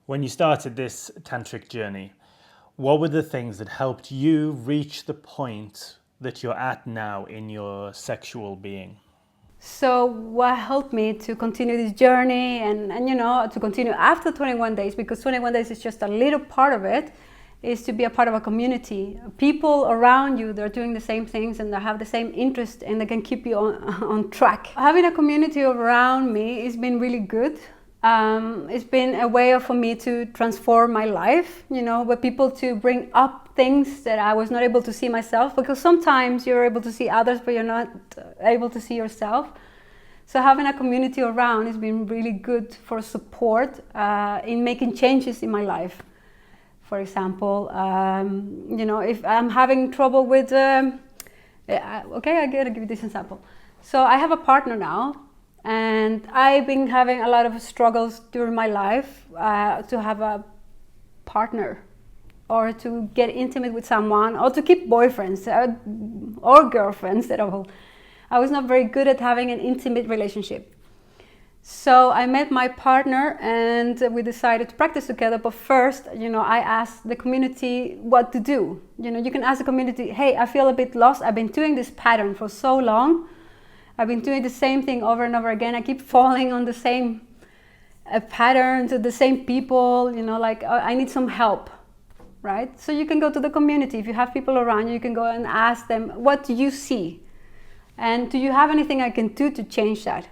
When you started this tantric journey, what were the things that helped you reach the point that you're at now in your sexual being? So what helped me to continue this journey and to continue after 21 days, because 21 days is just a little part of it, is to be a part of a community. People around you, they're doing the same things and they have the same interest and they can keep you on track. Having a community around me has been really good. It's been a way for me to transform my life, with people to bring up things that I was not able to see myself, because sometimes you're able to see others but you're not able to see yourself. So having a community around has been really good for support in making changes in my life. For example, if I'm having trouble with, I gotta give you this example. So I have a partner now, and I've been having a lot of struggles during my life to have a partner, or to get intimate with someone, or to keep boyfriends or girlfriends at all. I was not very good at having an intimate relationship. So I met my partner and we decided to practice together. But first, I asked the community what to do. You can ask the community, hey, I feel a bit lost. I've been doing this pattern for so long. I've been doing the same thing over and over again. I keep falling on the same pattern to the same people, I need some help, right? So you can go to the community. If you have people around you, you can go and ask them, what do you see? And do you have anything I can do to change that?